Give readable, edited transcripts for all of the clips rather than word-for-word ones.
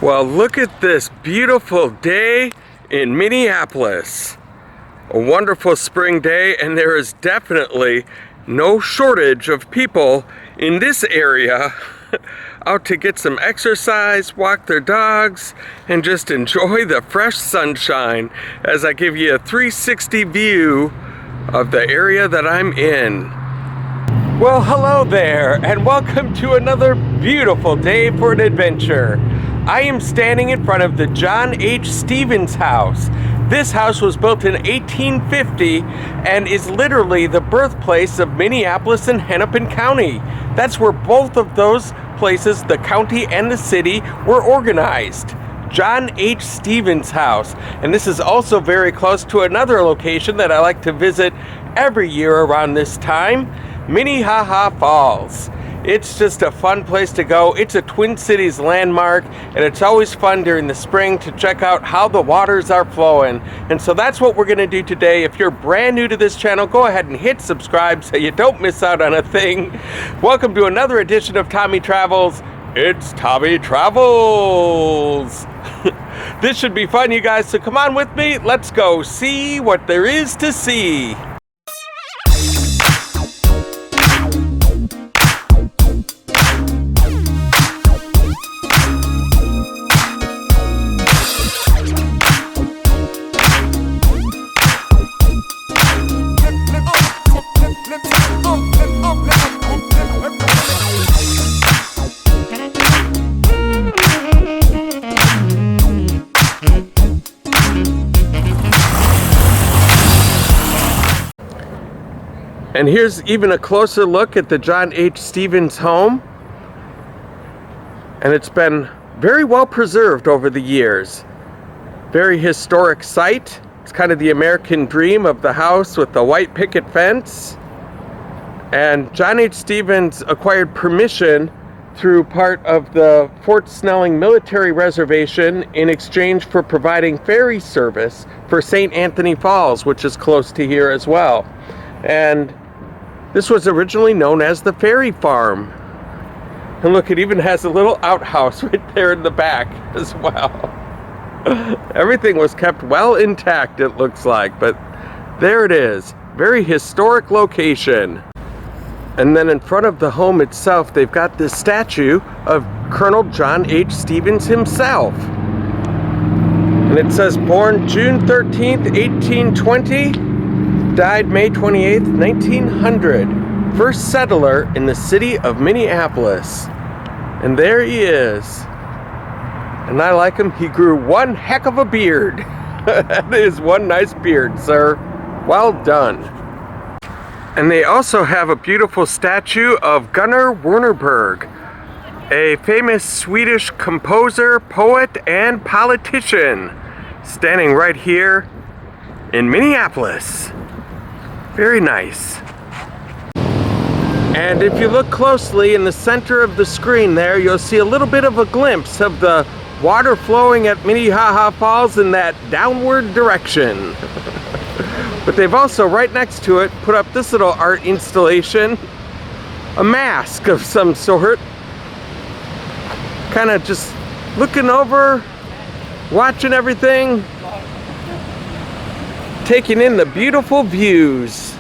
Well, look at this beautiful day in Minneapolis. A wonderful spring day, and there is definitely no shortage of people in this area out to get some exercise, walk their dogs, and just enjoy the fresh sunshine as I give you a 360 view of the area that I'm in. Well, hello there, and welcome to another beautiful day for an adventure. I am standing in front of the John H. Stevens house. This house was built in 1850 and is literally the birthplace of Minneapolis and Hennepin County. That's where both of those places, the county and the city, were organized. John H. Stevens house. And this is also very close to another location that I like to visit every year around this time, Minnehaha Falls. It's just a fun place to go. It's a Twin Cities landmark, and it's always fun during the spring to check out how the waters are flowing. And so that's what we're gonna do today. If you're brand new to this channel, go ahead and hit subscribe so you don't miss out on a thing. Welcome to another edition of Tommy Travels. It's Tommy Travels. This should be fun, you guys, so come on with me. Let's go see what there is to see. And here's even a closer look at the John H. Stevens home. And it's been very well preserved over the years. Very historic site. It's kind of the American dream of the house with the white picket fence. And John H. Stevens acquired permission through part of the Fort Snelling Military Reservation in exchange for providing ferry service for St. Anthony Falls, which is close to here as well. And this was originally known as the Ferry Farm. And look, it even has a little outhouse right there in the back as well. Everything was kept well intact, it looks like, but there it is. Very historic location. And then in front of the home itself, they've got this statue of Colonel John H. Stevens himself. And it says, born June 13th, 1820. Died May 28th, 1900. First settler in the city of Minneapolis. And there he is. And I like him. He grew one heck of a beard. That is one nice beard, sir. Well done. And they also have a beautiful statue of Gunnar Wernerberg, a famous Swedish composer, poet, and politician, standing right here in Minneapolis. Very nice. And if you look closely in the center of the screen there, you'll see a little bit of a glimpse of the water flowing at Minnehaha Falls in that downward direction. But they've also, right next to it, put up this little art installation, a mask of some sort. Kind of just looking over, watching everything, taking in the beautiful views.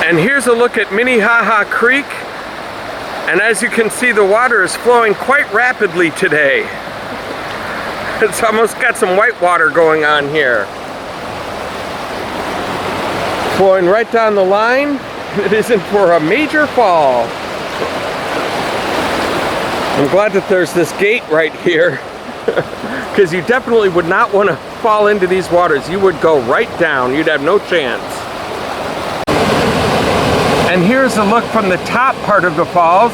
And here's a look at Minnehaha Creek. And as you can see, the water is flowing quite rapidly today. It's almost got some white water going on here. Flowing right down the line. It is in for a major fall. I'm glad that there's this gate right here, because you definitely would not want to fall into these waters. You would go right down. You'd have no chance. And here's a look from the top part of the falls.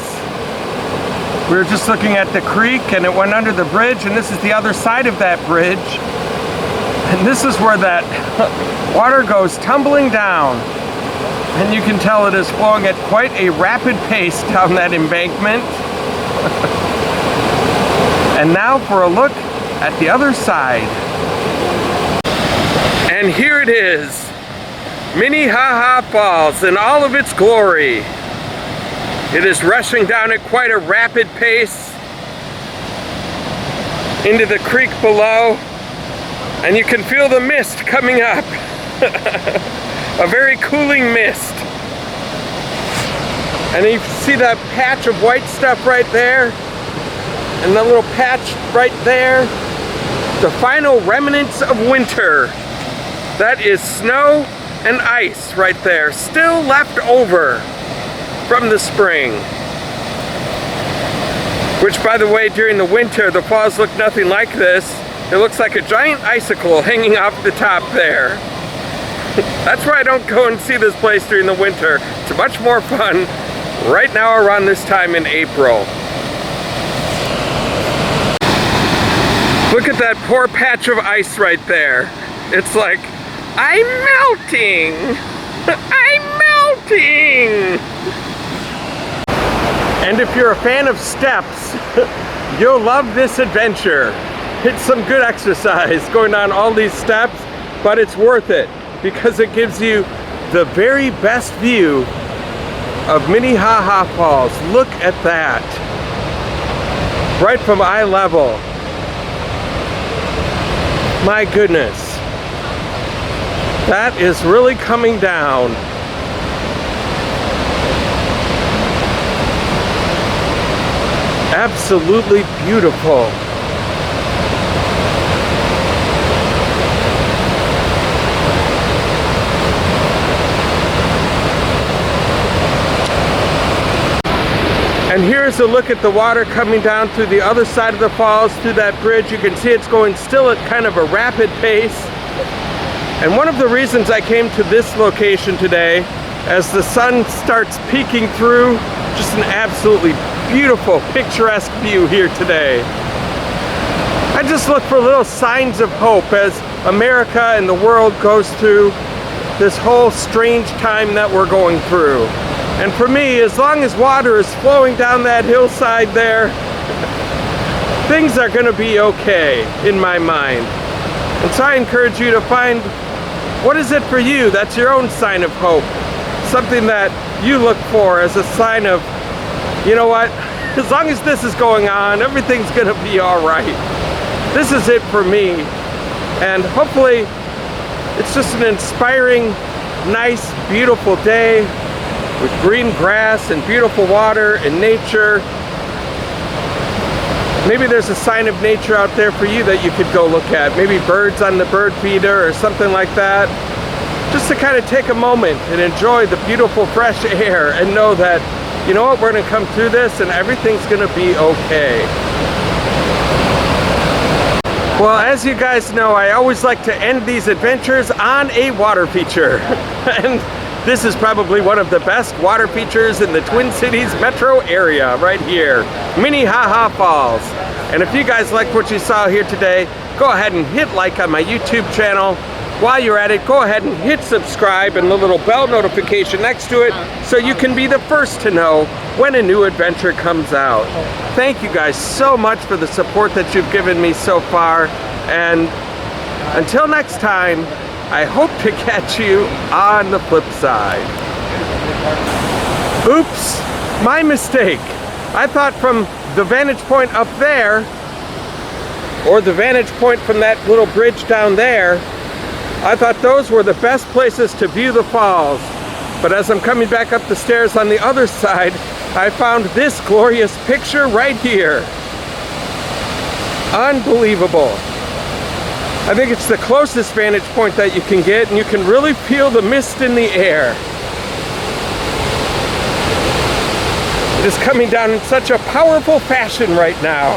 We were just looking at the creek, and it went under the bridge, and this is the other side of that bridge. And this is where that water goes tumbling down. And you can tell it is flowing at quite a rapid pace down that embankment. And now for a look at the other side. And here it is. Minnehaha Falls in all of its glory. It is rushing down at quite a rapid pace. into the creek below, and you can feel the mist coming up. A very cooling mist. And you see that patch of white stuff right there, and the little patch right there. The final remnants of winter. That is snow and ice right there, still left over from the spring. Which, by the way, during the winter, the falls look nothing like this. It looks like a giant icicle hanging off the top there. That's why I don't go and see this place during the winter. It's much more fun right now around this time in April. Look at that poor patch of ice right there. It's like, I'm melting! I'm melting! And if you're a fan of steps, you'll love this adventure. It's some good exercise going on all these steps, but it's worth it because it gives you the very best view of Minnehaha Falls. Look at that. Right from eye level. My goodness. That is really coming down. Absolutely beautiful. And here's a look at the water coming down through the other side of the falls, through that bridge. You can see it's going still at kind of a rapid pace. And one of the reasons I came to this location today, as the sun starts peeking through, just an absolutely beautiful, picturesque view here today. I just look for little signs of hope as America and the world goes through this whole strange time that we're going through. And for me, as long as water is flowing down that hillside there, things are going to be okay in my mind. And so I encourage you to find, what is it for you that's your own sign of hope? Something that you look for as a sign of, you know what, as long as this is going on, everything's going to be all right. This is it for me. And hopefully, it's just an inspiring, nice, beautiful day with green grass and beautiful water and nature. Maybe there's a sign of nature out there for you that you could go look at. Maybe birds on the bird feeder or something like that. Just to kind of take a moment and enjoy the beautiful fresh air and know that, you know what, we're going to come through this and everything's going to be okay. Well, as you guys know, I always like to end these adventures on a water feature. And this is probably one of the best water features in the Twin Cities metro area right here, Minnehaha Falls. And if you guys liked what you saw here today, go ahead and hit like on my YouTube channel. While you're at it, go ahead and hit subscribe and the little bell notification next to it so you can be the first to know when a new adventure comes out. Thank you guys so much for the support that you've given me so far. And until next time, I hope to catch you on the flip side. Oops, my mistake. I thought from the vantage point up there, or the vantage point from that little bridge down there, I thought those were the best places to view the falls. But as I'm coming back up the stairs on the other side, I found this glorious picture right here. Unbelievable. I think it's the closest vantage point that you can get, and you can really feel the mist in the air. It is coming down in such a powerful fashion right now.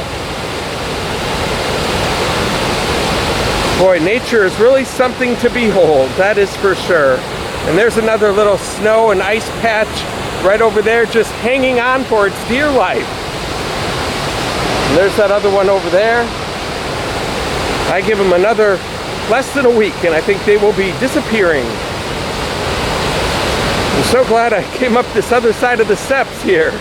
Boy, nature is really something to behold, that is for sure. And there's another little snow and ice patch right over there just hanging on for its dear life. And there's that other one over there. I give them another less than a week and I think they will be disappearing. I'm so glad I came up this other side of the steps here.